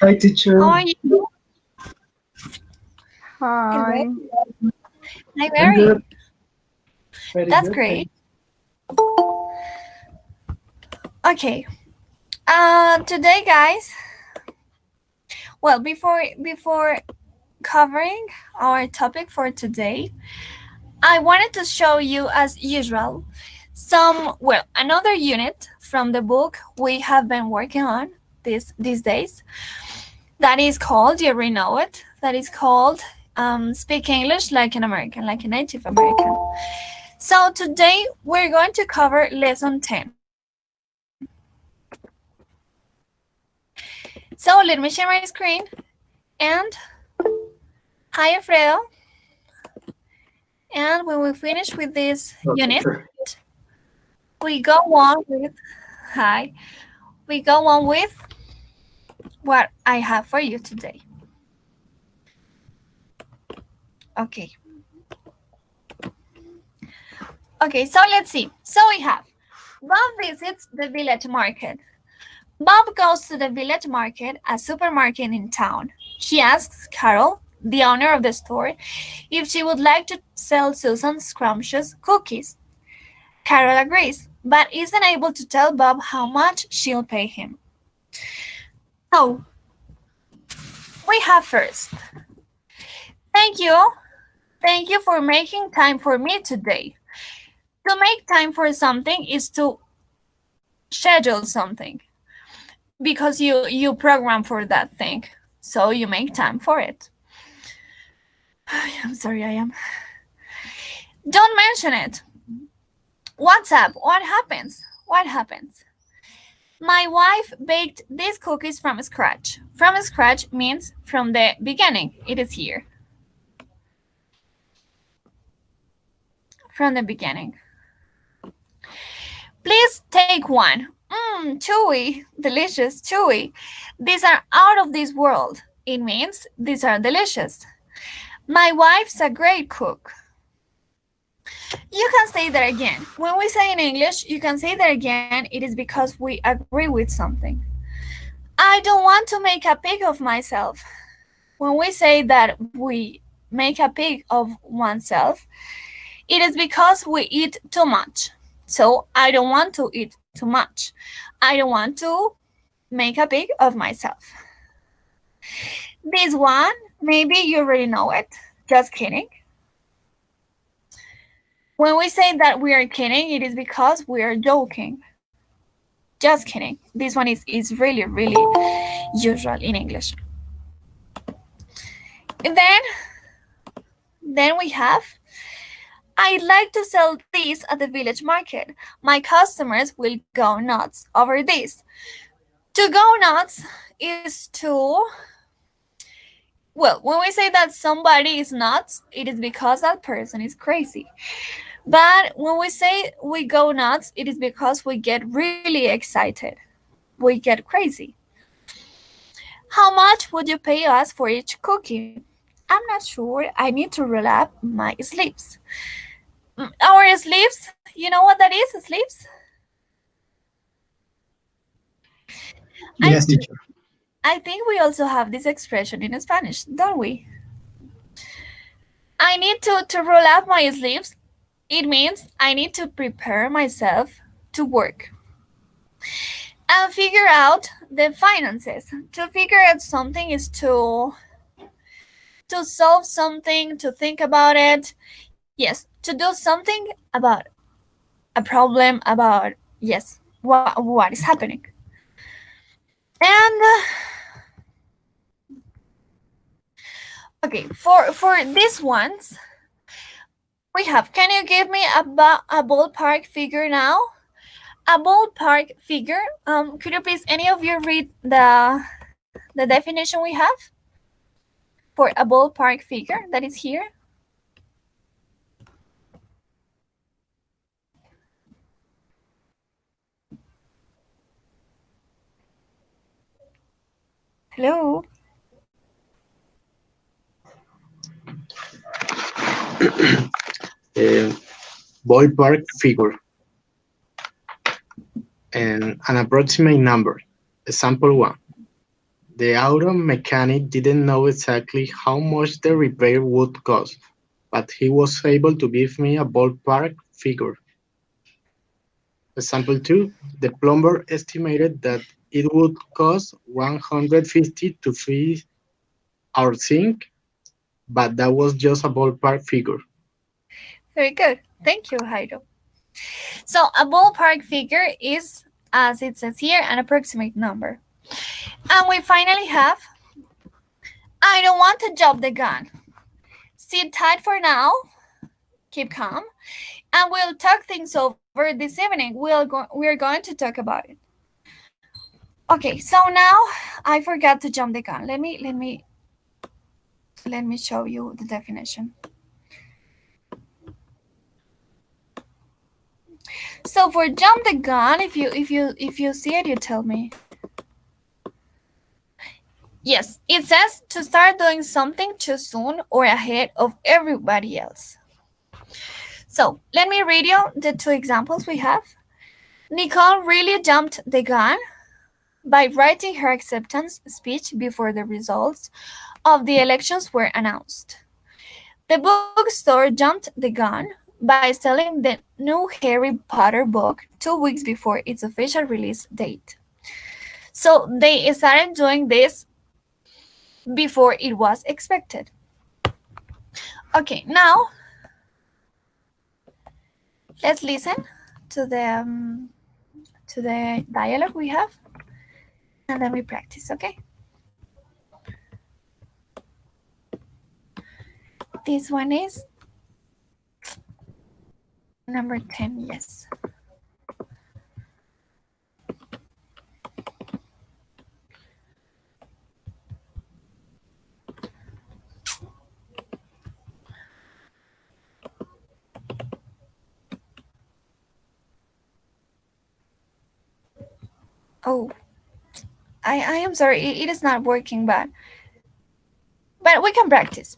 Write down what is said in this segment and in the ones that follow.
Hi, teacher. How are you? Hi. Hello. Hi, I'm good. Mary. Very That's good. great. Okay. Today, guys. Well, before covering our topic for today, I wanted to show you, as usual, another unit from the book we have been working on these days. That is called, you already know it. That is called Speak English Like an American, like a Native American. So today we're going to cover lesson 10. So let me share my screen, and hi Alfredo. And when we finish with this No, unit, teacher. we go on with hi. We go on with what I have for you today. Okay. Okay, so let's see. So we have Bob visits the village market. Bob goes to the village market, a supermarket in town. She asks Carol, the owner of the store, if she would like to sell Susan scrumptious cookies. Carol agrees, but isn't able to tell Bob how much she'll pay him. So, we have first. Thank you. Thank you for making time for me today. To make time for something is to schedule something because you program for that thing. So you make time for it. I'm sorry, I am. Don't mention it. What's up? What happens? What happens? My wife baked these cookies from scratch. From scratch means from the beginning. It is here. From the beginning. Please take one. Chewy, delicious, chewy. These are out of this world. It means these are delicious. My wife's a great cook. You can say that again. When we say in English, you can say that again. It is because we agree with something. I don't want to make a pig of myself. When we say that we make a pig of oneself, it is because we eat too much. So I don't want to eat too much. I don't want to make a pig of myself. This one, maybe you already know it. Just kidding. When we say that we are kidding, it is because we are joking. Just kidding. This one is really, really usual in English. And then we have, I'd like to sell these at the village market. My customers will go nuts over this. To go nuts is to, well, when we say that somebody is nuts, it is because that person is crazy. But when we say we go nuts, it is because we get really excited. We get crazy. How much would you pay us for each cookie? I'm not sure. I need to roll up my sleeves. Our sleeves, you know what that is, sleeves? I Yes, teacher. I think we also have this expression in Spanish, don't we? I need to roll up my sleeves. It means I need to prepare myself to work and figure out the finances. To figure out something is to solve something, to think about it. Yes, to do something about a problem, about, yes, what is happening. And okay, for these ones, we have, can you give me a ballpark figure now? A ballpark figure. Could you please, any of you read the definition we have for a ballpark figure that is here? Hello. Ballpark figure and an approximate number. Example 1. The auto mechanic didn't know exactly how much the repair would cost, but he was able to give me a ballpark figure. Example 2, the plumber estimated that it would cost 150 to fix our sink, but that was just a ballpark figure. Very good. Thank you, Jairo. So a ballpark figure is, as it says here, an approximate number. And we finally have, I don't want to jump the gun. Sit tight for now, keep calm, and we'll talk things over this evening. We're going to talk about it. Okay, so now I forgot to jump the gun. Let me show you the definition. So for jump the gun, if you see it, you tell me. Yes, it says to start doing something too soon or ahead of everybody else. So let me read you the two examples we have. Nicole really jumped the gun by writing her acceptance speech before the results of the elections were announced. The bookstore jumped the gun by selling the new Harry Potter book 2 weeks before its official release date. So they started doing this before it was expected. Okay, now let's listen to the dialogue we have, and then we practice, okay? This one is number 10, yes. Oh, I am sorry, it is not working, but we can practice.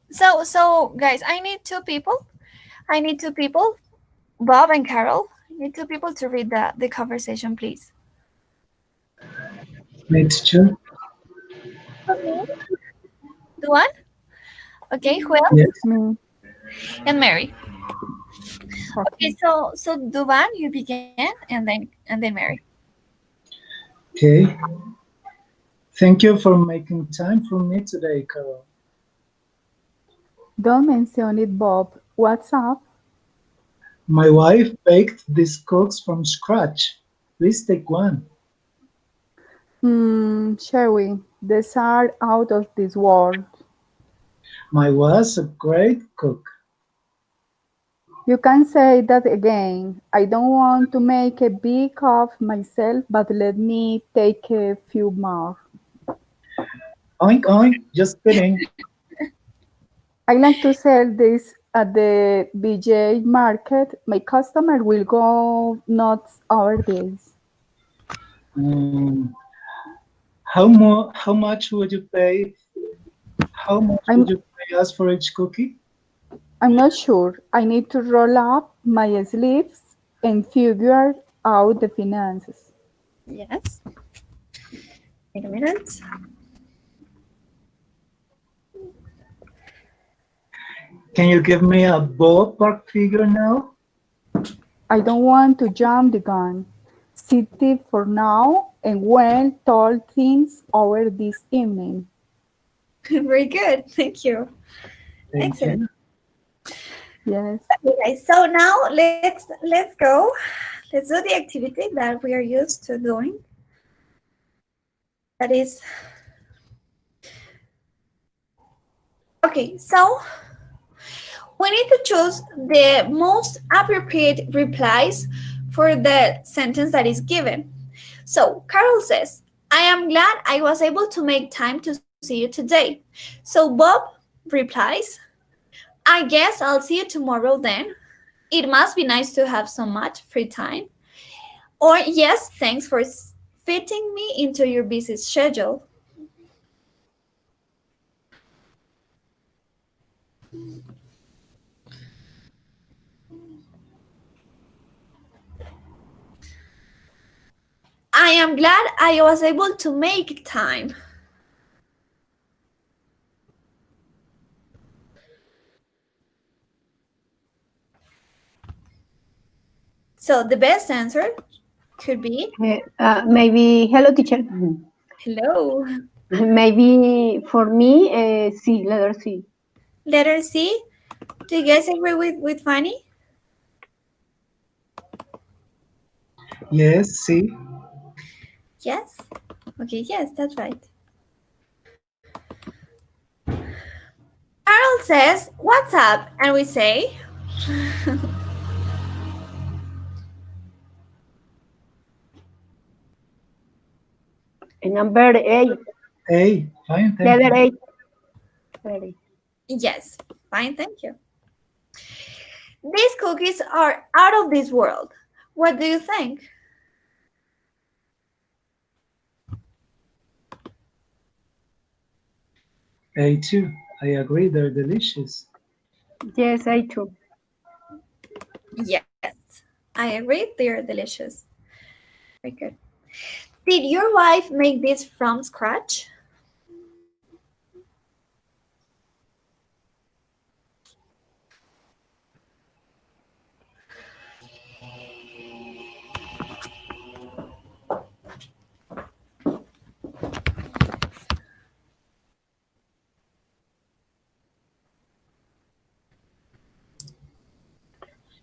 So guys, I need two people, Bob and Carol. I need two people to read the conversation, please. Me, teacher. Okay. Duan? Okay, who else? Yes. Me. And Mary. Okay, so Duan, you begin, and then Mary. Okay. Thank you for making time for me today, Carol. Don't mention it, Bob. What's up? My wife baked these cookies from scratch. Please take one. Sherry, these are out of this world. My was a great cook. You can say that again. I don't want to make a big of myself, but let me take a few more. Oink, oink, just kidding. I like to sell this at the BJ market. My customer will go nuts over this. How much would you pay? How much would you pay us for each cookie? I'm not sure. I need to roll up my sleeves and figure out the finances. Yes. Wait a minute. Can you give me a ballpark figure now? I don't want to jump the gun. Sit it for now and we'll talk things over this evening. Very good. Thank you. Thank Excellent. you. Yes. Okay, so now let's go. Let's do the activity that we are used to doing. That is, okay, so we need to choose the most appropriate replies for the sentence that is given. So Carol says, I am glad I was able to make time to see you today. So Bob replies, I guess I'll see you tomorrow then. It must be nice to have so much free time. Or yes, thanks for fitting me into your busy schedule. I am glad I was able to make time. So the best answer could be Maybe, hello, teacher. hello. Maybe for me, C, letter C. Letter C. Do you guys agree with Fanny? Yes, see. Yes. Okay, yes, that's right. Carol says, "What's up?" And we say, Number 8. A, fine, thank Letter you. 8. Letter 8. yes, fine, thank you. These cookies are out of this world. What do you think? A2. I agree, they're delicious. Yes, I too. Yes, I agree. They are delicious. Very good. Did your wife make this from scratch?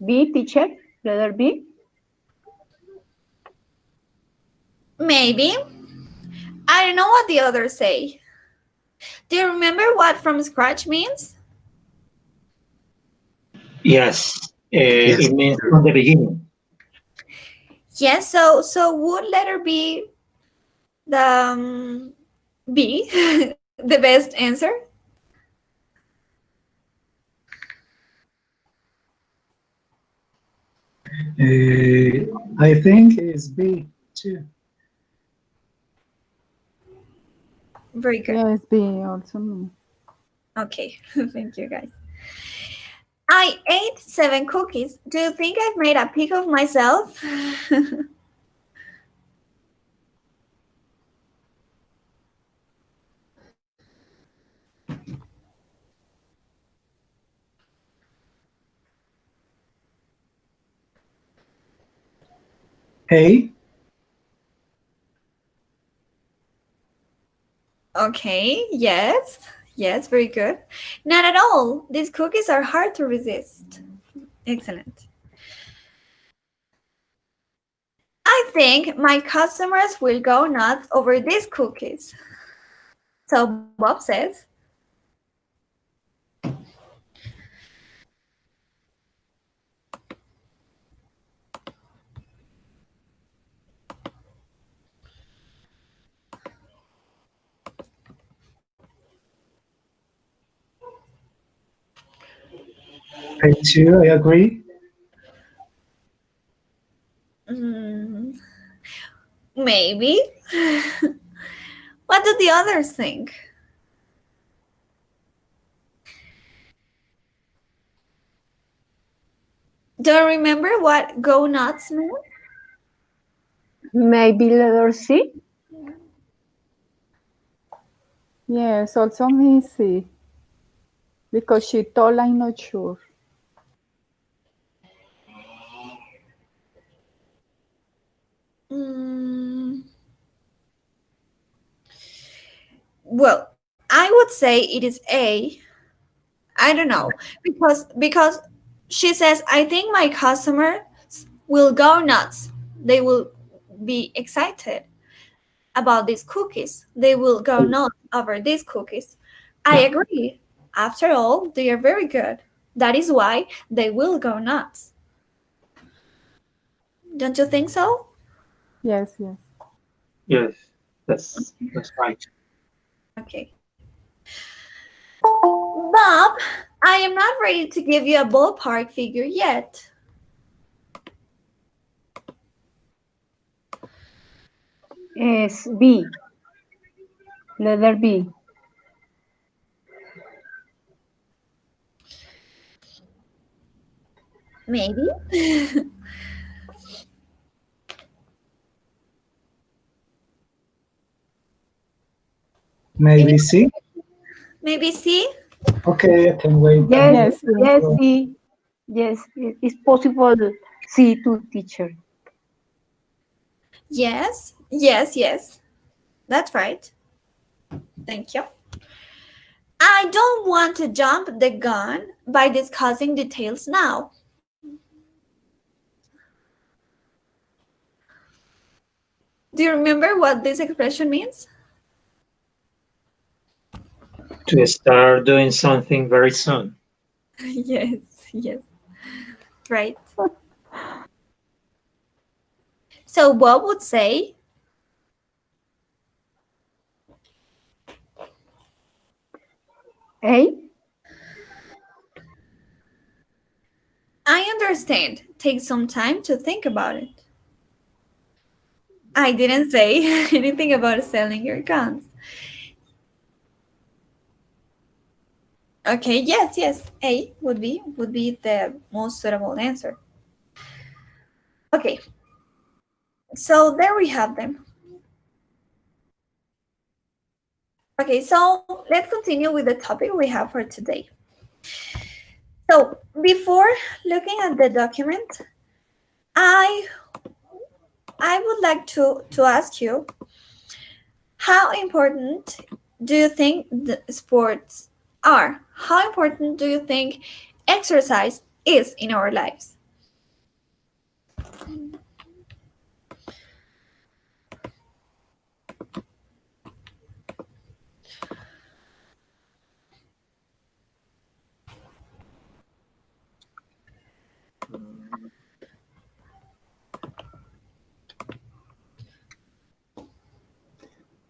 B, teacher. Letter B. Maybe. I don't know what the others say. Do you remember what from scratch means? Yes, Yes. it means from the beginning. Yes, so would letter B the B the best answer? I think it's B, too. Very good. Yes, B also me. Okay, thank you guys. I ate 7 cookies. Do you think I've made a pig of myself? A, Okay, yes. Yes, very good. Not at all. These cookies are hard to resist. Excellent. I think my customers will go nuts over these cookies. So Bob says, A2, I agree. Maybe. What do the others think? Do you remember what go nuts means? Maybe letter C. Yes, also me C. Because she told I'm not sure. Well, I would say it is A. I don't know because she says I think my customers will go nuts. They will be excited about these cookies. They will go nuts over these cookies. I agree. After all, they are very good. That is why they will go nuts. Don't you think so? Yes, yes. Yes, that's right. Okay. Bob, I am not ready to give you a ballpark figure yet. Is B. Letter B. Maybe. Maybe C. Maybe C? Okay, I can wait. Yes, Yes, yes, C. Yes, it's possible See to teacher. Yes, yes, yes. That's right. Thank you. I don't want to jump the gun by discussing details now. Do you remember what this expression means? To start doing something very soon. Yes, yes. Right. So Bob would say, A. I understand. Take some time to think about it. I didn't say anything about selling your guns. Okay, yes, yes. A would be the most suitable answer. Okay. So there we have them. Okay, so let's continue with the topic we have for today. So before looking at the document, I would like to ask you, how important do you think the sports are? How important do you think exercise is in our lives?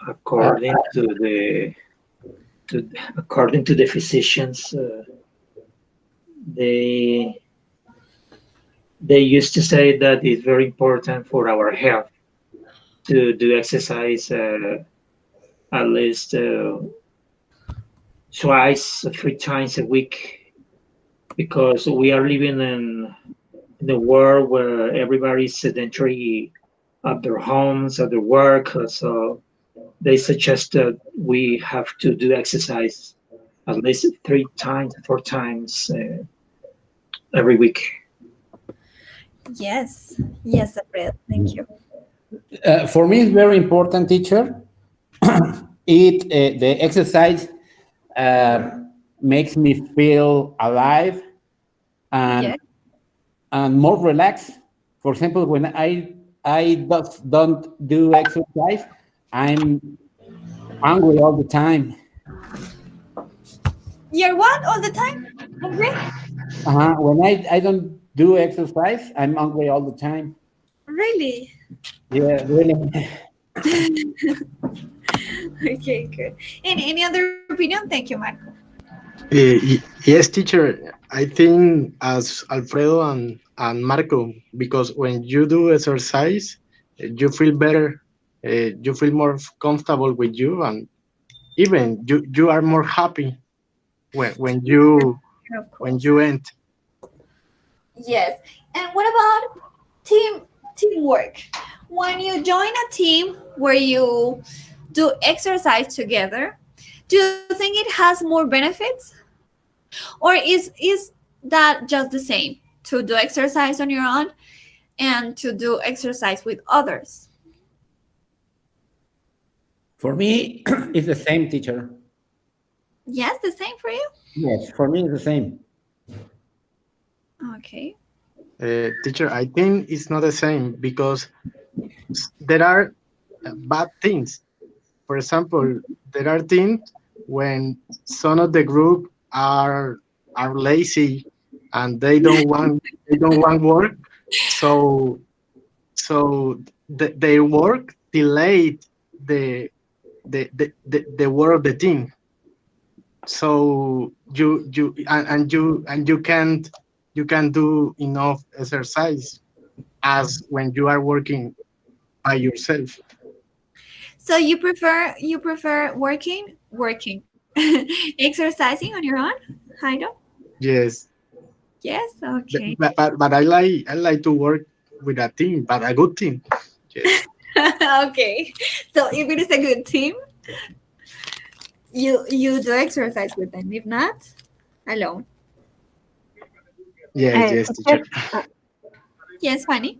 According according to the physicians, they used to say that it's very important for our health to do exercise at least twice, 3 times a week, because we are living in the world where everybody's sedentary at their homes, at their work. So they suggest that we have to do exercise at least 3 times, 4 times every week. Yes, yes, April. Thank you. For me, it's very important, teacher. The exercise makes me feel alive and Yeah. and more relaxed. For example, when I don't do exercise, I'm hungry all the time. You're what all the time? Hungry? When I don't do exercise, I'm hungry all the time. Really? Yeah, really. Okay, good. And any other opinion? Thank you, Marco. Yes, teacher. I think as Alfredo and Marco, because when you do exercise, you feel better, you feel more comfortable with you, and even you are more happy when you Of course. end. Yes. And what about teamwork? When you join a team where you do exercise together, do you think it has more benefits? Or is that just the same, to do exercise on your own and to do exercise with others? For me, it's the same, teacher. Yes, the same for you? Yes, for me, it's the same. Okay. Teacher, I think it's not the same because there are bad things. For example, there are things when some of the group are lazy and they don't want work, so their work delayed the work of the team. So you can't do enough exercise as when you are working by yourself. So you prefer working exercising on your own, Jairo? Yes, Yes, okay. but I like to work with a team, but a good team. Yes, Okay. So if it is a good team, you do exercise with them. If not, alone. yes, Uh, yes, teacher. Yes, Fanny.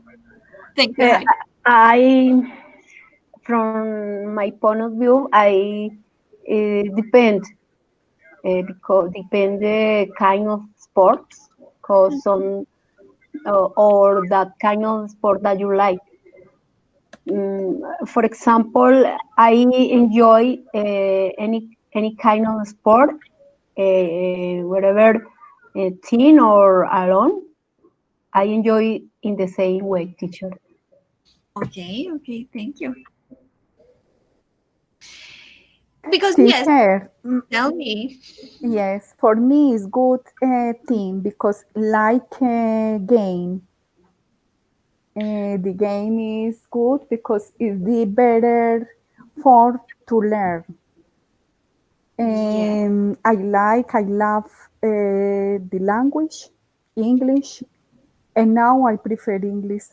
Thank you. Uh, Jaime. from my point of view, I depend because depend the kind of sports, cause some or that kind of sport that you like. For example, I enjoy any kind of sport, whether team or alone. I enjoy in the same way, teacher. Okay, thank you. Because yes, Teacher, tell me. yes, for me it's good team because like game. The game is good because it's the better for to learn. I love the language, English, and now I prefer English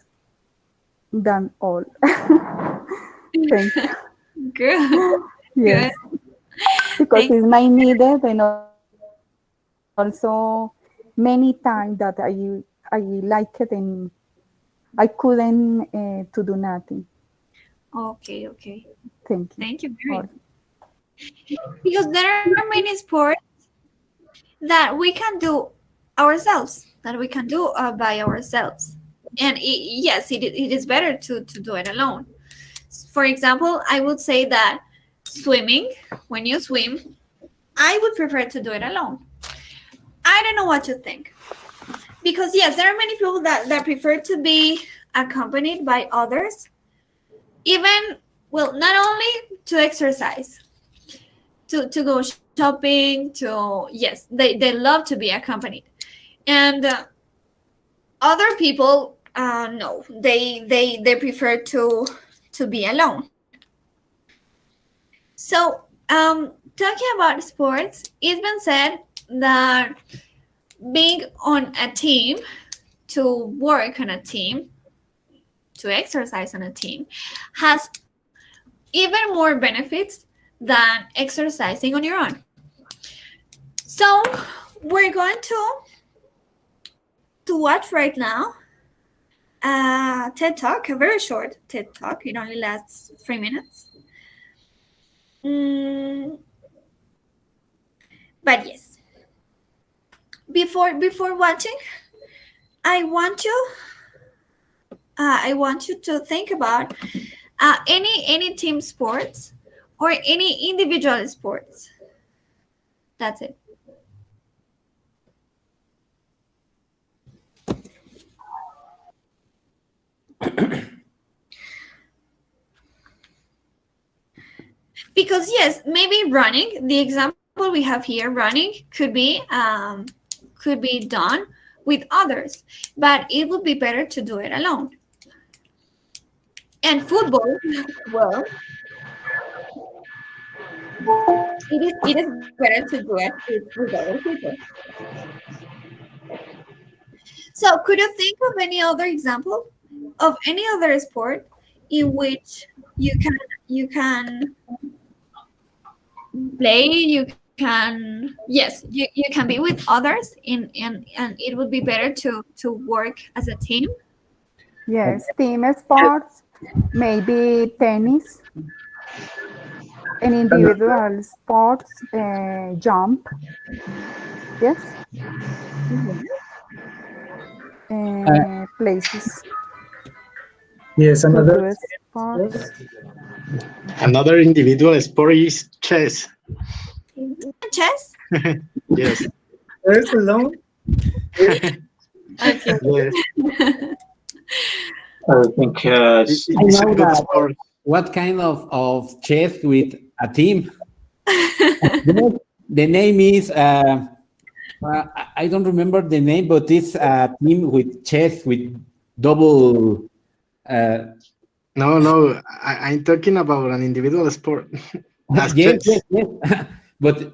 than all. Thank you. Good. Yes, because it's my needed and also many times that I like it and I couldn't to do nothing. Okay. Thank you. Thank you very much. Because there are many sports that we can do ourselves, that we can do by ourselves. And yes, it is better to do it alone. For example, I would say that swimming, when you swim, I would prefer to do it alone. I don't know what you think. Because yes, there are many people that prefer to be accompanied by others. Even, well, not only to exercise, to go shopping, yes, they love to be accompanied. And other people, no, they prefer to be alone. So, talking about sports, it's been said that being on a team, to work on a team, to exercise on a team, has even more benefits than exercising on your own. So we're going to watch right now a TED Talk, a very short TED Talk. It only lasts 3 minutes. But yes, before watching, I want you to think about any team sports or any individual sports. That's it. Because yes, maybe running, the example we have here, running could be done with others, but it would be better to do it alone. And football, well, it is better to do it with other people. So could you think of any other example of any other sport in which you can play, you can be with others and it would be better to work as a team? Yes, team sports, maybe tennis, and individual sports, jump. Yes. Places. Yes, another sports. Another individual sport is chess. Chess? Yes. There's alone. Okay. Yes. I think It's a good sport. What kind of chess with a team? The name is I don't remember the name, but it's a team with chess with double. No, I'm talking about an individual sport. Yes. But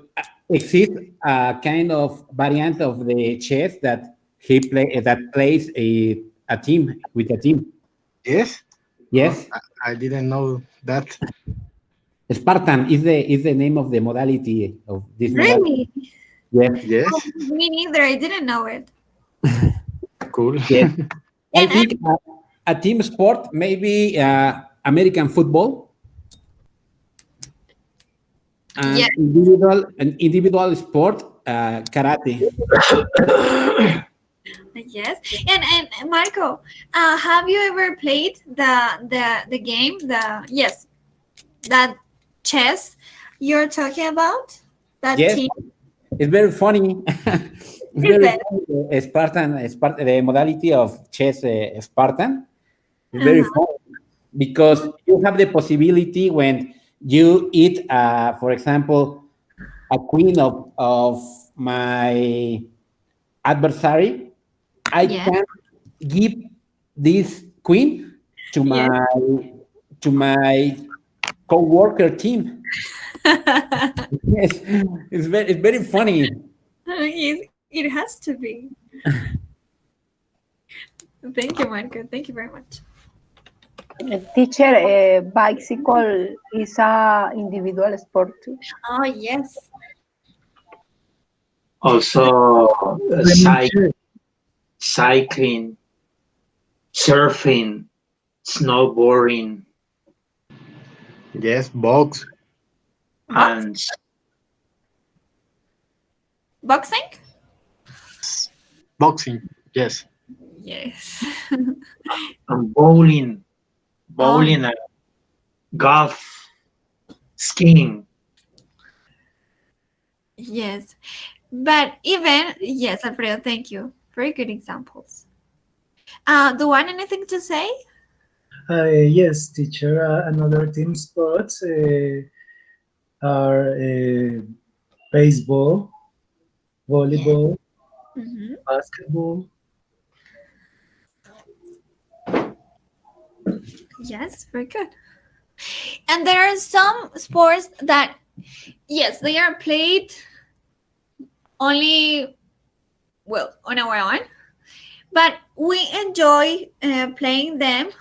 exists a kind of variant of the chess that plays a team with a team. Yes. Yes. I didn't know that. Spartan is the name of the modality of this. Really? Modality. Yes. Yes. Oh, me neither. I didn't know it. Cool. Yes. I And think a team sport, maybe American football, and yeah, individual sport, karate. yes. And Marco, have you ever played the game, that chess you're talking about? That Yes, team? it's very funny. It's Is very it? funny. The modality of chess, Spartan, is very Uh-huh. funny because you have the possibility when you eat, for example, a queen of my adversary, I Yeah. can give this queen to Yes. my co-worker team. Yes, it's very funny. It has to be. Thank you, Marco. Thank you very much. Teacher, bicycle is a individual sport too. Oh, yes. Also, Swimming too. cycling, surfing, snowboarding, Yes, box. and Boxing? Boxing. Yes. Yes. and bowling, and golf, skiing. Yes. But even, yes, Alfredo, thank you. Very good examples. Do you want anything to say? Yes, teacher. Another team sports are baseball, volleyball, Mm-hmm. basketball. Yes, very good. And there are some sports that, yes, they are played only, well, on our own, but we enjoy playing them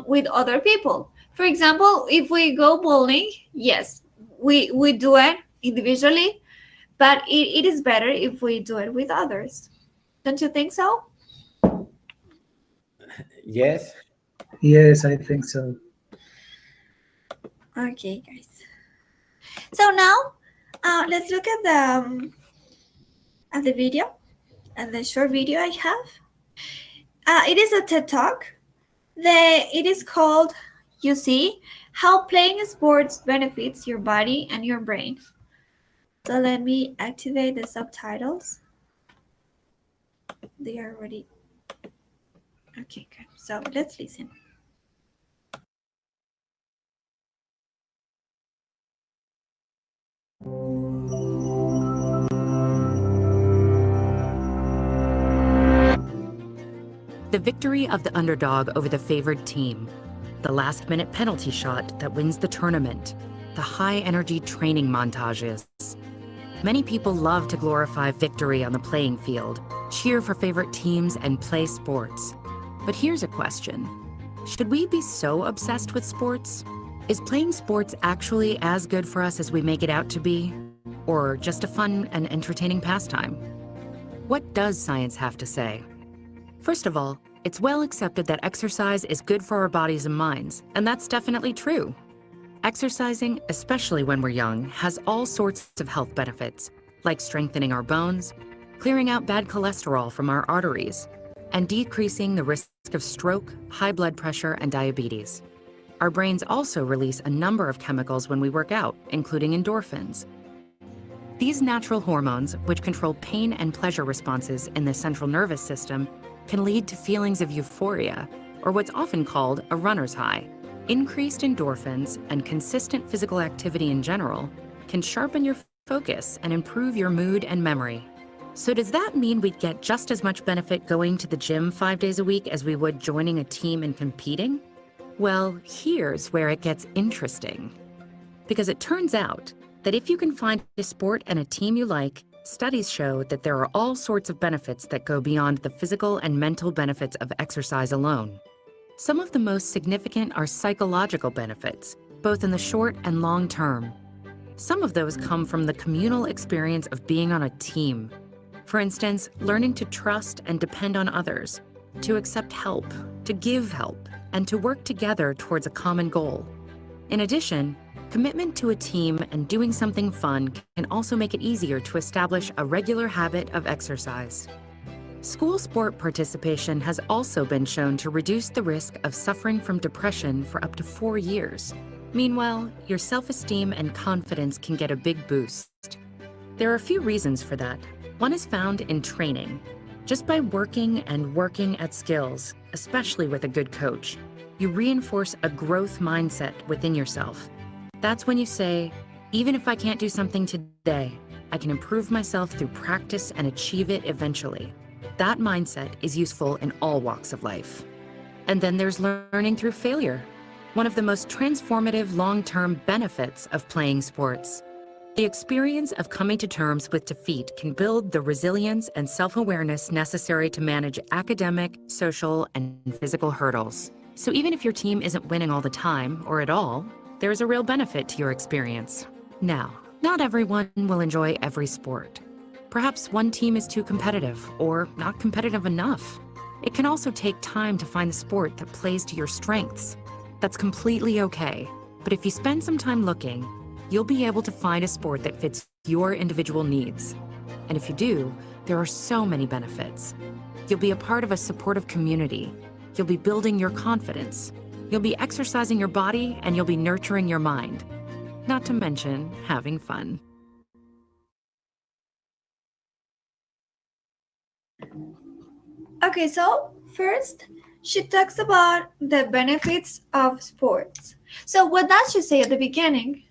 with other people. For example, if we go bowling, yes, we do it individually, but it is better if we do it with others. Don't you think so? Yes. Yes, I think so. Okay, guys. So now, let's look at the video, at the short video I have. It is a TED Talk. It is called, you see, how playing sports benefits your body and your brain. So let me activate the subtitles. They are ready. Okay, good. So let's listen. The victory of the underdog over the favored team, the last-minute penalty shot that wins the tournament, the high-energy training montages. Many people love to glorify victory on the playing field, cheer for favorite teams, and play sports. But here's a question. Should we be so obsessed with sports? Is playing sports actually as good for us as we make it out to be? Or just a fun and entertaining pastime? What does science have to say? First of all, it's well accepted that exercise is good for our bodies and minds, and that's definitely true. Exercising, especially when we're young, has all sorts of health benefits, like strengthening our bones, clearing out bad cholesterol from our arteries, and decreasing the risk of stroke, high blood pressure, and diabetes. Our brains also release a number of chemicals when we work out, including endorphins. These natural hormones, which control pain and pleasure responses in the central nervous system, can lead to feelings of euphoria, or what's often called a runner's high. Increased endorphins and consistent physical activity in general can sharpen your focus and improve your mood and memory. So does that mean we'd get just as much benefit going to the gym 5 days a week as we would joining a team and competing? Well, here's where it gets interesting. Because it turns out that if you can find a sport and a team you like, studies show that there are all sorts of benefits that go beyond the physical and mental benefits of exercise alone. Some of the most significant are psychological benefits, both in the short and long term. Some of those come from the communal experience of being on a team. For instance, learning to trust and depend on others, to accept help, to give help, and to work together towards a common goal. In addition, commitment to a team and doing something fun can also make it easier to establish a regular habit of exercise. School sport participation has also been shown to reduce the risk of suffering from depression for up to 4 years. Meanwhile, your self-esteem and confidence can get a big boost. There are a few reasons for that. One is found in training. Just by working and working at skills, especially with a good coach, you reinforce a growth mindset within yourself. That's when you say, even if I can't do something today, I can improve myself through practice and achieve it eventually. That mindset is useful in all walks of life. And then there's learning through failure, one of the most transformative long-term benefits of playing sports. The experience of coming to terms with defeat can build the resilience and self-awareness necessary to manage academic, social, and physical hurdles. So even if your team isn't winning all the time, or at all, there's a real benefit to your experience. Now, not everyone will enjoy every sport. Perhaps one team is too competitive, or not competitive enough. It can also take time to find the sport that plays to your strengths. That's completely okay. But if you spend some time looking, you'll be able to find a sport that fits your individual needs. And if you do, there are so many benefits. You'll be a part of a supportive community. You'll be building your confidence. You'll be exercising your body, and you'll be nurturing your mind. Not to mention having fun. Okay, so first, she talks about the benefits of sports. So what does she say at the beginning?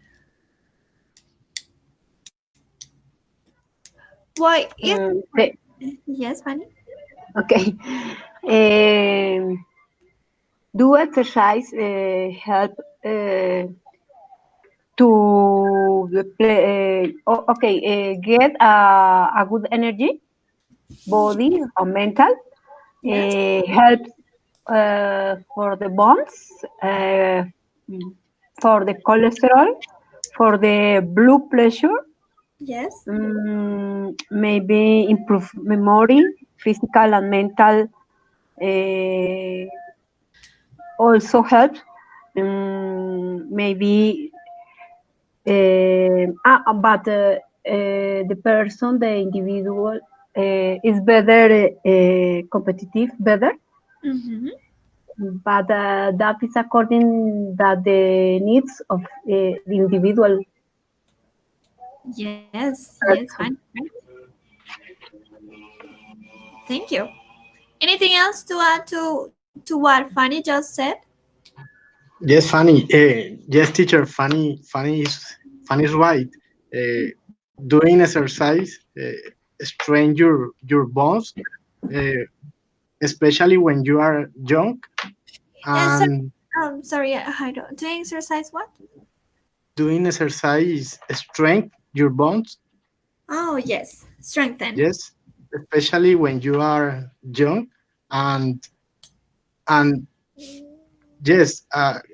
Why is yes, Fanny? Okay. Do exercise help to get a good energy, body or mental. Help for the bones, for the cholesterol, for the blood pressure. Yes. Maybe improve memory, physical and mental. Also help. Maybe, but the person, the individual, is better competitive, better. Mm-hmm. But that is according that the needs of the individual. Yes, yes, fine. Thank you. Anything else to add to what Fanny just said? Yes, Fanny. Yes, teacher. Fanny is right. Doing exercise strain your bones, especially when you are young. And sorry, I don't. Doing exercise what? Doing exercise strength your bones. Oh yes, strengthen. Yes, especially when you are young, and yes,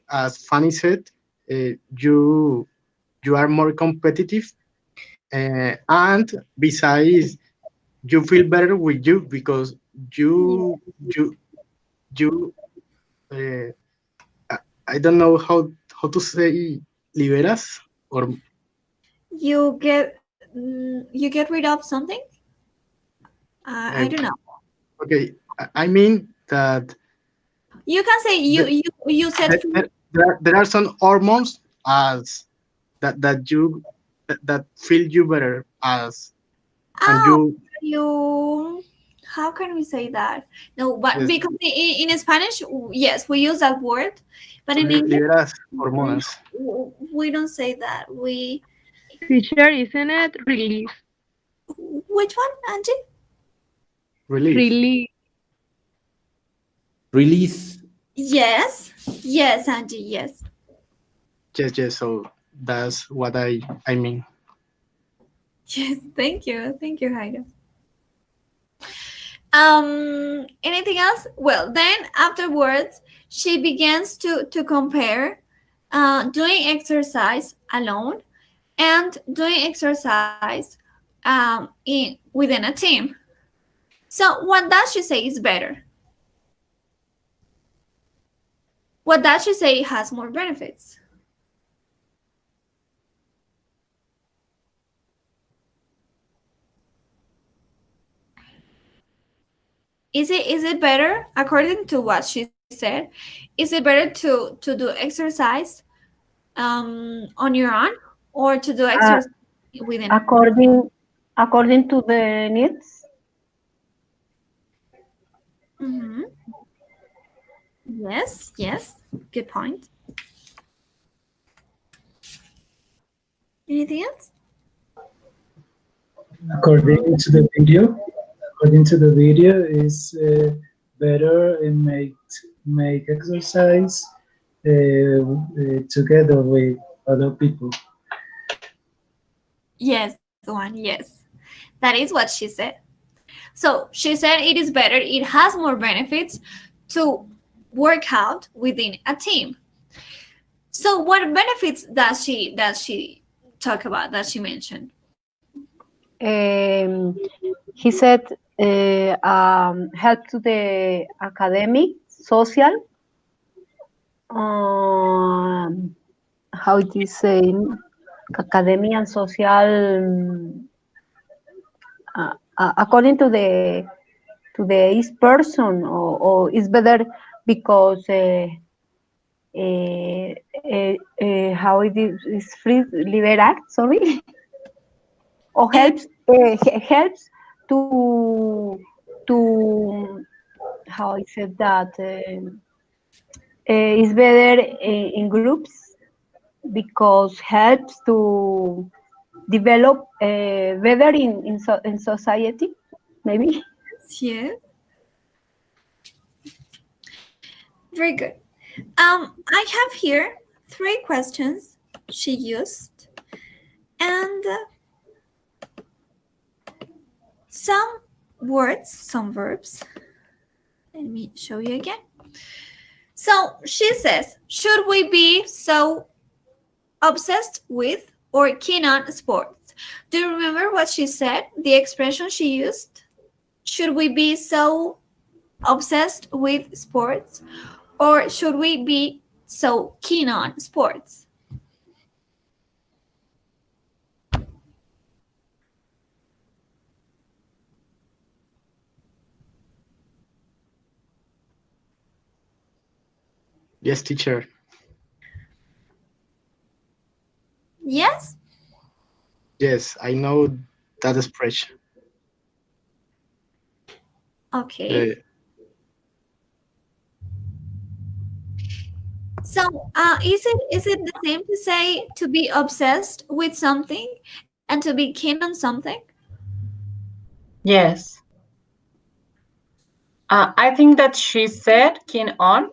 as Fanny said, you are more competitive, and besides, you feel better with you because you I don't know how to say liberas or you get rid of something. I don't know. Okay, I mean that you can say you said there are some hormones as that feel you better as and you how can we say that? No, but yes. Because in Spanish, yes, we use that word, but in English, hormonas. We don't say that. We Teacher, isn't it release? Which one, Angie? Release. Release. Yes, yes, Angie, yes. Yes. So that's what I mean. Yes, thank you, Jairo. Anything else? Well, then afterwards, she begins to compare doing exercise alone and doing exercise within a team. So what does she say is better? What does she say has more benefits? Is it better, according to what she said, is it better to do exercise on your own, or to do exercise within? According to the needs. Mm-hmm. Yes, good point. Anything else? According to the video, is better and make exercise together with other people. Yes, yes. That is what she said. So she said it is better, it has more benefits to work out within a team. So what benefits does she talk about, that she mentioned? He said help to the academic, social, how it is saying, academic and social, according to the each person, or is better because how it is free liberar, sorry, or helps to how I said that is better in groups because helps to develop better in society, maybe. Yes. Very good. I have here 3 questions she used, and some words, some verbs. Let me show you again. So she says, should we be so obsessed with or keen on sports? Do you remember what she said, the expression she used? Should we be so obsessed with sports, or should we be so keen on sports? Yes, teacher. Yes? Yes, I know that expression. Okay. So, is it the same to say to be obsessed with something and to be keen on something? Yes. I think that she said keen on.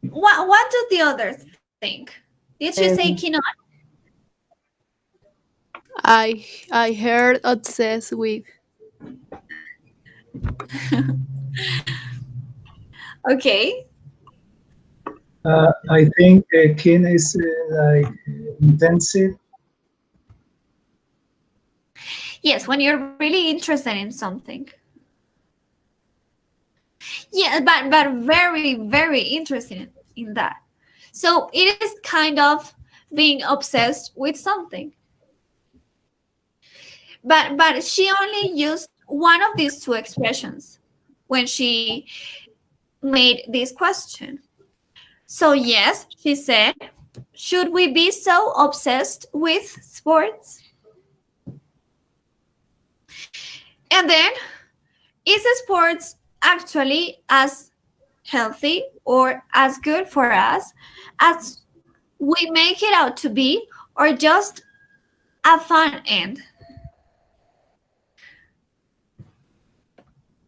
What do the others think? Did she say keen on? I heard obsessed with. Okay. I think keen is like intensive. Yes, when you're really interested in something. Yeah, but very, very interested in that. So it is kind of being obsessed with something. But she only used one of these 2 expressions when she made this question. So yes, she said, should we be so obsessed with sports? And then, is sports actually as healthy or as good for us as we make it out to be, or just a fun end?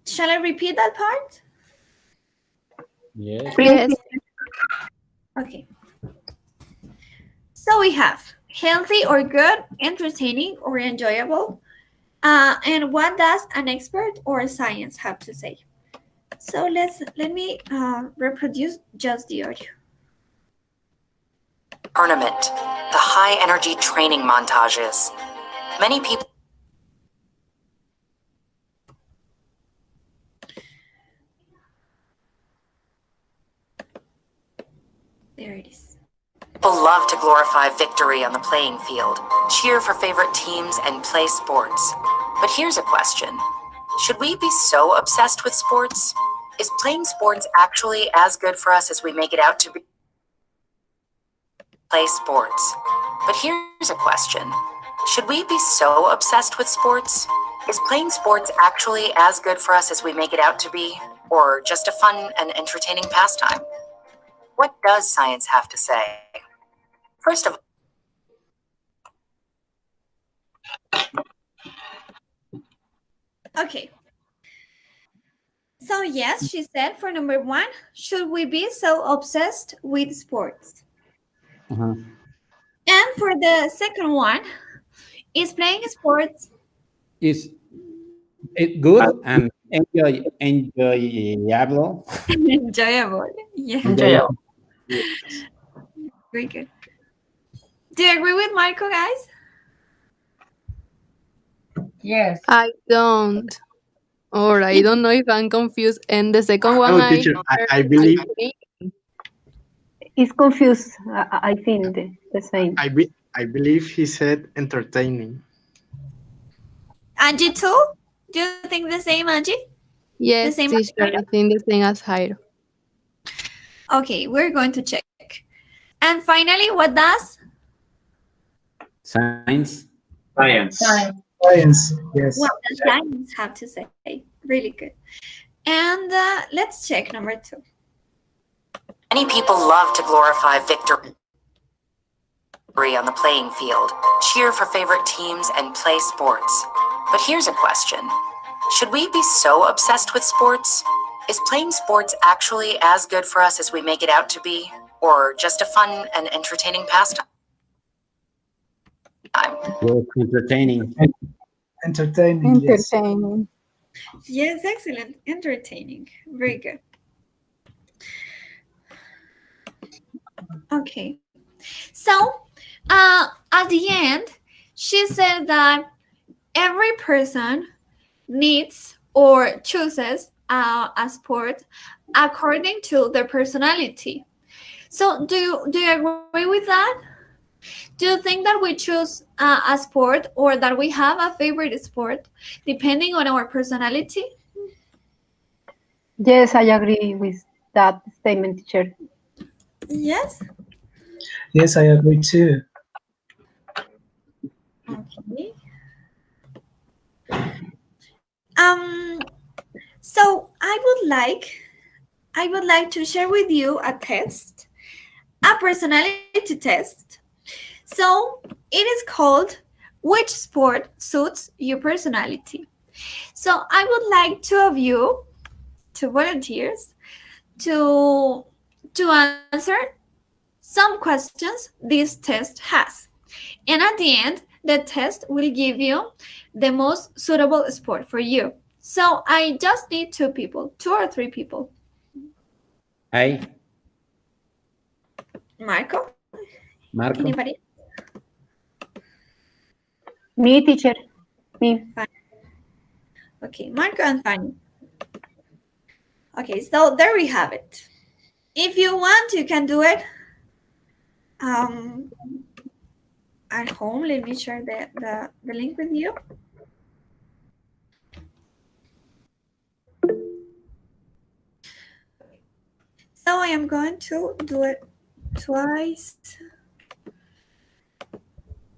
Shall I repeat that part? Yes. Yes. Okay. So we have healthy or good, entertaining or enjoyable. And what does an expert or science have to say? So let me reproduce just the audio. Tournament, the high energy training montages. Many people. There it is. People love to glorify victory on the playing field, cheer for favorite teams, and play sports. But here's a question. Should we be so obsessed with sports? Is playing sports actually as good for us as we make it out to be? Play sports. But here's a question. Should we be so obsessed with sports? Is playing sports actually as good for us as we make it out to be? Or just a fun and entertaining pastime? What does science have to say? First of Okay. So yes, she said for number 1, should we be so obsessed with sports? And for the second one, is playing sports Is it good and enjoyable? enjoyable? Yeah. Enjoyable. Very good. Do you agree with Marco, guys? Yes. I don't. Or I don't know if I'm confused. And the second one, No, teacher, I believe It's confused. I think the same. I believe he said entertaining. Angie too? Do you think the same, Angie? Yes, same teacher, as I think the same as Jairo. Okay, we're going to check. And finally, what does? Science. Science. Science, yes. What does science have to say? Really good. And let's check number 2. Many people love to glorify victory on the playing field, cheer for favorite teams, and play sports. But here's a question. Should we be so obsessed with sports? Is playing sports actually as good for us as we make it out to be? Or just a fun and entertaining pastime? Well, entertaining. Entertaining, yes. Entertaining. Yes, excellent. Entertaining. Very good. Okay. So, at the end, she said that every person needs or chooses a sport according to their personality. So, do you agree with that? Do you think that we choose a sport or that we have a favorite sport depending on our personality? Yes, I agree with that statement, teacher. Yes. Yes, I agree too. Okay. So I would like to share with you a test, a personality test. So it is called Which Sport Suits Your Personality? So I would like 2 of you, 2 volunteers, to answer some questions this test has. And at the end, the test will give you the most suitable sport for you. So I just need 2 people, 2 or 3 people. Hi, Marco? Marco. Anybody? Me, teacher. Me. Okay, Marco and Fanny. Okay, so there we have it. If you want, you can do it at home. Let me share the link with you. So I am going to do it twice.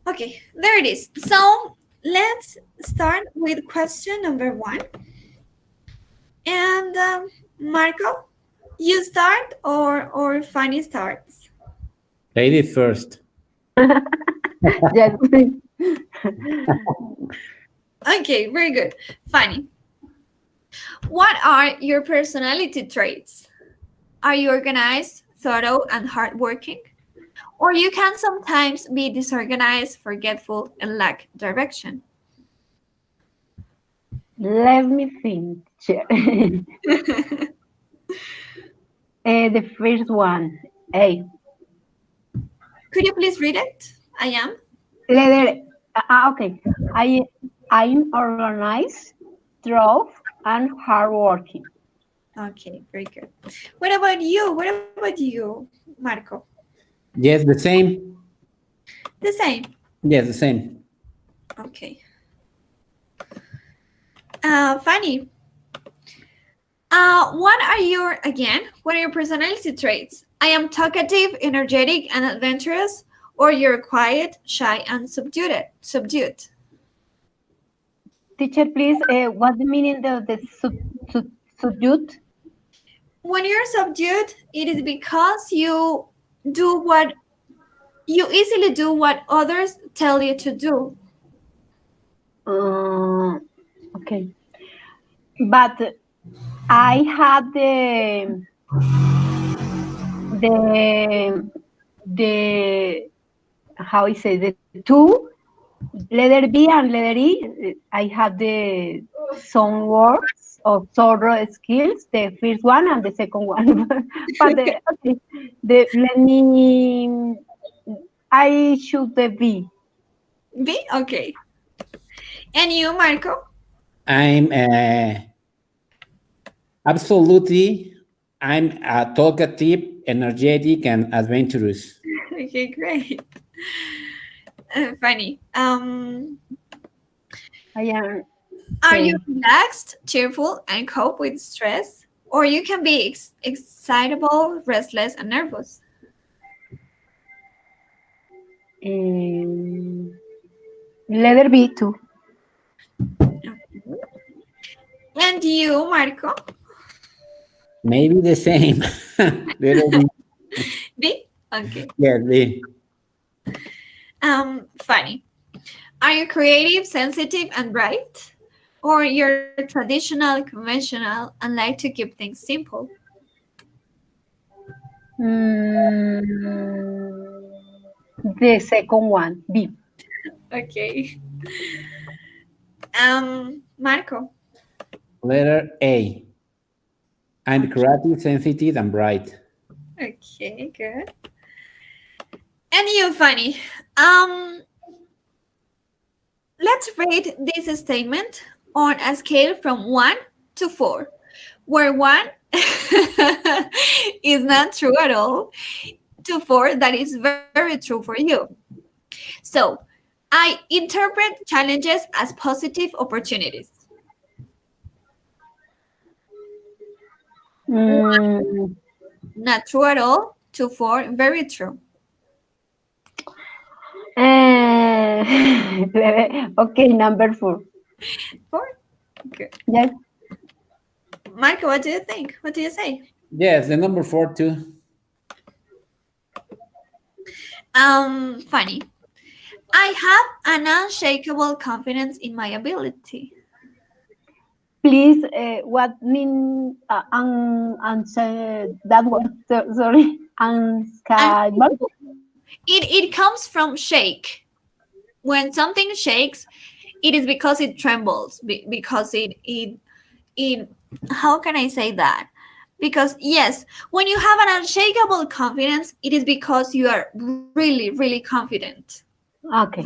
Okay, there it is. So let's start with question number 1. And Marco, you start or Fanny starts? Ladies first. Yes. Okay, very good. Fanny, what are your personality traits? Are you organized, thorough, and hardworking? Or you can sometimes be disorganized, forgetful, and lack direction? Let me think, teacher. The first one, A. Could you please read it? I am. Letter. Okay. I'm organized, thorough, and hardworking. Okay, very good. What about you? What about you, Marco? Yes, the same. The same. Yes, the same. Okay. Fanny. What are your personality traits? I am talkative, energetic, and adventurous, or you're quiet, shy, and subdued. Teacher, please, what's the meaning of the subdued? When you're subdued, it is because you easily do what others tell you to do. Okay. But I had the how I say the two letter B and letter E. I have the some words of sorrow skills. The first one and the second one. But let me. I choose the B. B? Okay. And you, Marco? I'm absolutely. I'm talkative, energetic, and adventurous. Okay, great. Funny. I am. Are you relaxed, cheerful, and cope with stress? Or you can be excitable, restless, and nervous? Letter B too. And you, Marco? Maybe the same. B? Okay. Yeah, B. Funny. Are you creative, sensitive, and bright? Or you're traditional, conventional, and like to keep things simple? The second one, B. Okay. Marco? Letter A. I'm creative, sensitive, and bright. Okay, good. And you, Fanny. Let's rate this statement on a scale from 1 to 4, where 1 is not true at all, to 4 that is very true for you. So, I interpret challenges as positive opportunities. 1, not true at all, to 4, very true. Okay, number 4. 4? Good. Yes. Marco, what do you think? What do you say? Yes, the number 4 too. Funny. I have an unshakable confidence in my ability. Please, what mean that word? Sorry, unshakable. It comes from shake. When something shakes, it is because it trembles. Because it how can I say that? Because yes, when you have an unshakable confidence, it is because you are really, really confident. Okay.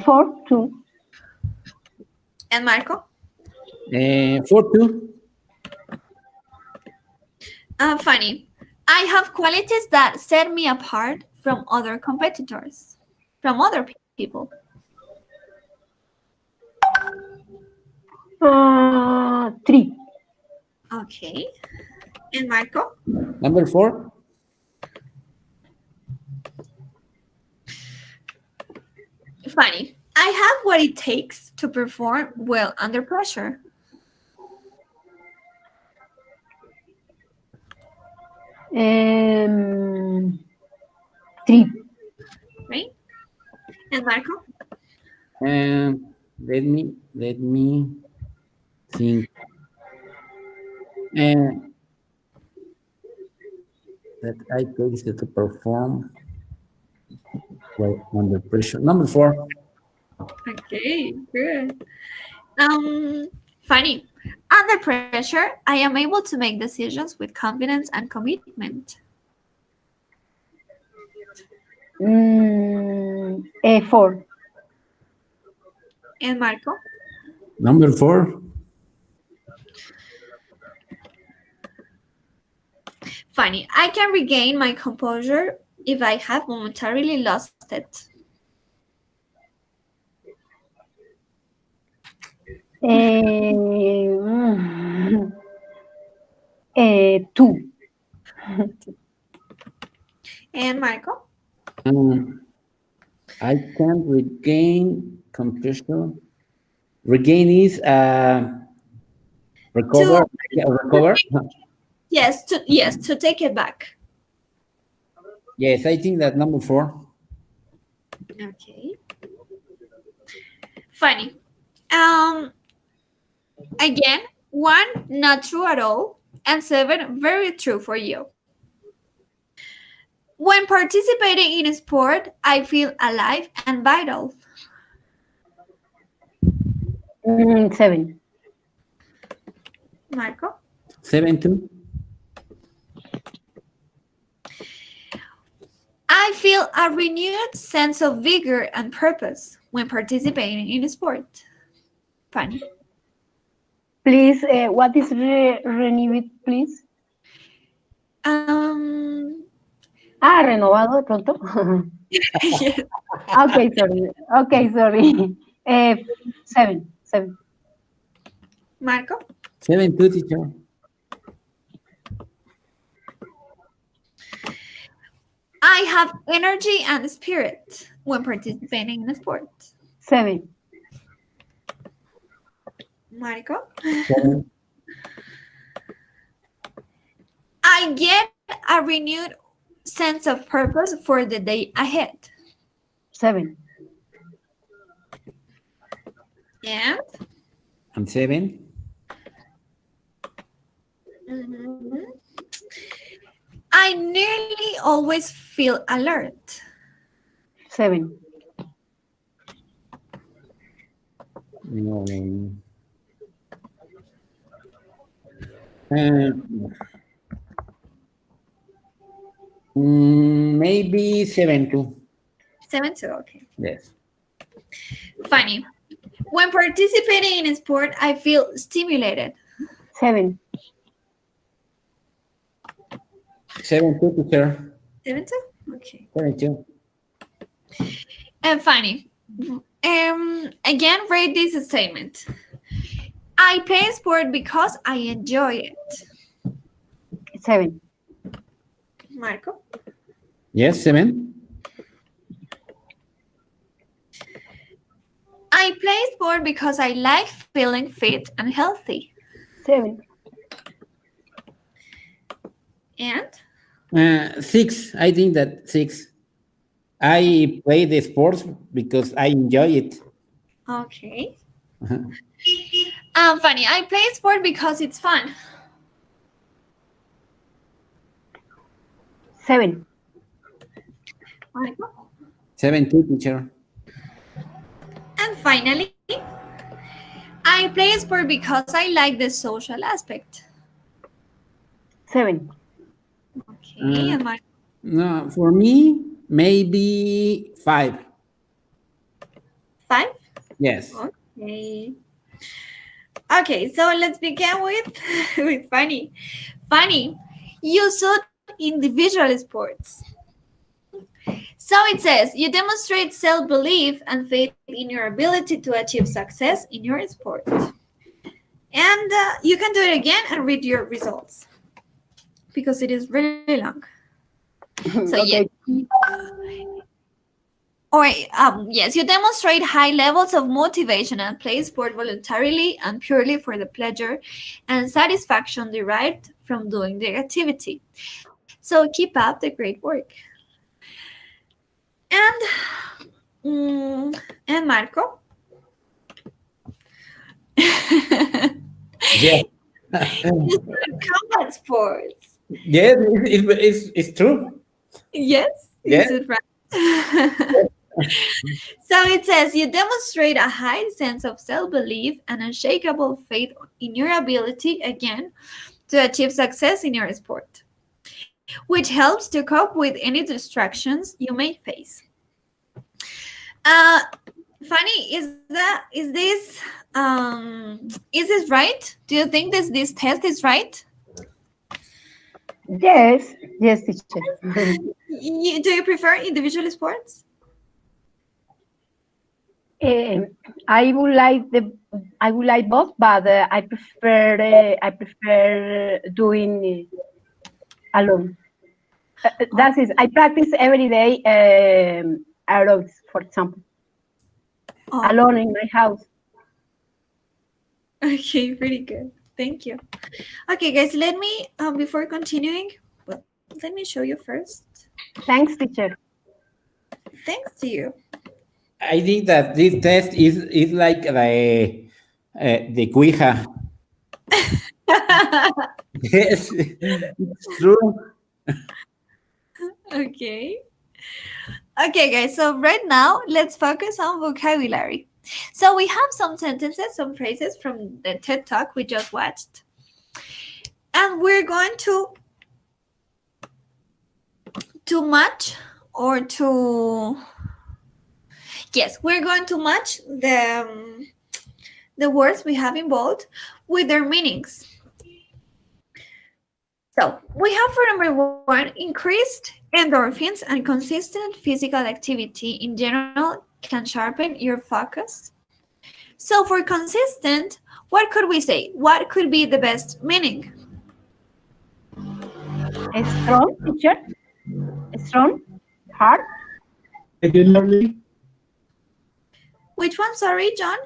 4 too. And Marco? 4 too. Funny. I have qualities that set me apart from other competitors, from other people. 3. Okay. And Marco? Number 4. Funny. I have what it takes to perform well under pressure. 3. Right? And Marco? Let me think. That I takes to perform well under pressure. Number 4. Okay, good. Funny. Under pressure, I am able to make decisions with confidence and commitment. 4. And Marco? Number 4. Funny. I can regain my composure if I have momentarily lost it. 2. And Marco? I can regain composure. Regain is recover. Recover. Yes, to take it back. Yes, I think that number 4. Okay. Funny. Again, 1, not true at all, and 7, very true for you. When participating in a sport, I feel alive and vital. 7. Marco? 7 too. I feel a renewed sense of vigor and purpose when participating in a sport. Funny. Please, what is renewed, please? Renovado de pronto. Yes. Okay, sorry. 7. Marco? 7 too, teacher. I have energy and spirit when participating in a sport. 7. Marco? 7. I get a renewed sense of purpose for the day ahead. 7. And? And 7. I nearly always feel alert. 7. Maybe 7 too. 7 too, okay. Yes. Funny. When participating in a sport, I feel stimulated. 7. 7 too, teacher. 7 too? Okay. 7 too. And funny. Again, read this statement. I play sport because I enjoy it. 7. Marco? Yes, 7. I play sport because I like feeling fit and healthy. 7. And? 6. I think that 6. I play the sports because I enjoy it. Okay. Funny. I play sport because it's fun. 7. Marco? 7 too, teacher. And finally, I play sport because I like the social aspect. 7. Okay. And Marco? No, for me, maybe 5. 5? Yes. Okay. Okay, so let's begin with funny. Funny. You suit individual sports. So it says, you demonstrate self-belief and faith in your ability to achieve success in your sport. And you can do it again and read your results because it is really long. So Okay. Yes, you demonstrate high levels of motivation and play sport voluntarily and purely for the pleasure and satisfaction derived from doing the activity. So keep up the great work. And Marco? Yeah. You said combat sports. Yes, it's true. Yes? Yes. Is it right? So it says you demonstrate a high sense of self-belief and unshakable faith in your ability, again, to achieve success in your sport, which helps to cope with any distractions you may face. Fanny, is this right? Do you think this test is right? Yes, teacher. Do you prefer individual sports? I would like both, but I prefer doing alone. That is, I practice every day aerobics, for example, alone in my house. Okay, pretty good. Thank you. Okay, guys, let me before continuing, well, let me show you first. Thanks, teacher. Thanks to you. I think that this test is like the Ouija. Yes, it's true. Okay. Okay, guys, so right now, let's focus on vocabulary. So we have some sentences, some phrases from the TED Talk we just watched. And we're going to match or to... Yes, we're going to match the words we have in bold with their meanings. So we have for number 1, increased endorphins and consistent physical activity in general can sharpen your focus. So for consistent, what could we say? What could be the best meaning? Strong, teacher. Strong, hard. Regularly. Which one? Sorry, John?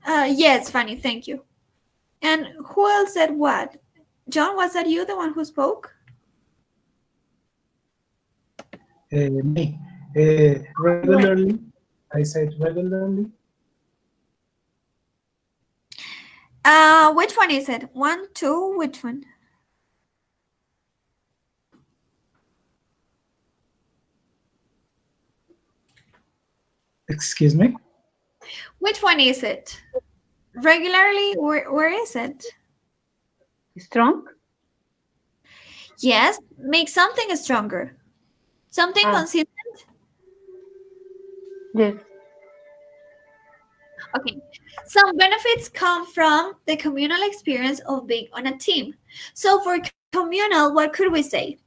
Yes, Fanny, thank you. And who else said what? John, was that you, the one who spoke? Me. Regularly. I said regularly. Which one is it? 1, 2, which one? Excuse me? Which one is it? Regularly, where is it? Strong? Yes, make something stronger. Something consistent? Yes. Okay. Some benefits come from the communal experience of being on a team. So for communal, what could we say?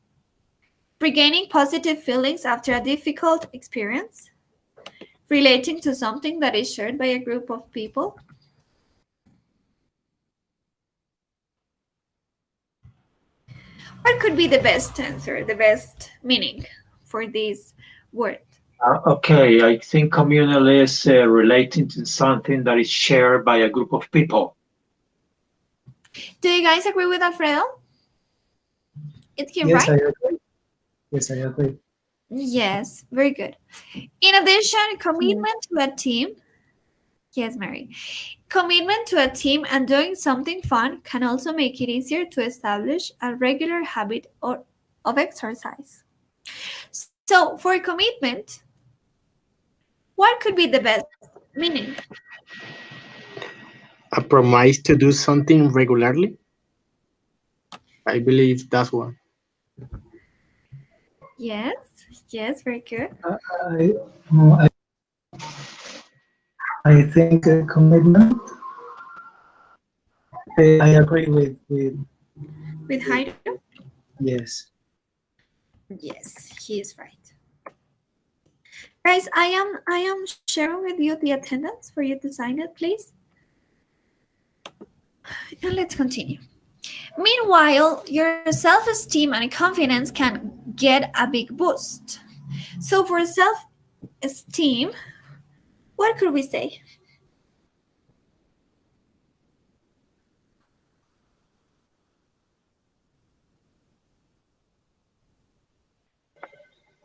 Regaining positive feelings after a difficult experience? Relating to something that is shared by a group of people? What could be the best answer, the best meaning for this word? Okay, I think communal is relating to something that is shared by a group of people. Do you guys agree with Alfredo? It's him, Yes, right? I agree. Yes, I agree. Yes, very good. In addition, commitment to a team. Yes, Mary. Commitment to a team and doing something fun can also make it easier to establish a regular habit of exercise. So for commitment, what could be the best meaning? A promise to do something regularly. I believe that's one. Yes, very good. I think commitment. I agree with Jairo? Yes. Yes, he is right. Guys, I am sharing with you the attendance for you to sign it, please. And let's continue. Meanwhile, your self-esteem and confidence can get a big boost. So for self-esteem, what could we say?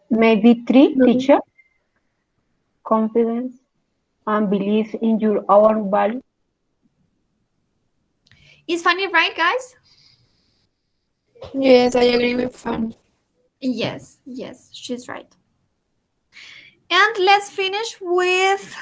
Maybe 3, teacher. Confidence and belief in your own value. Is Fanny right, guys? Yes, I agree with Fanny. Yes, she's right. And let's finish with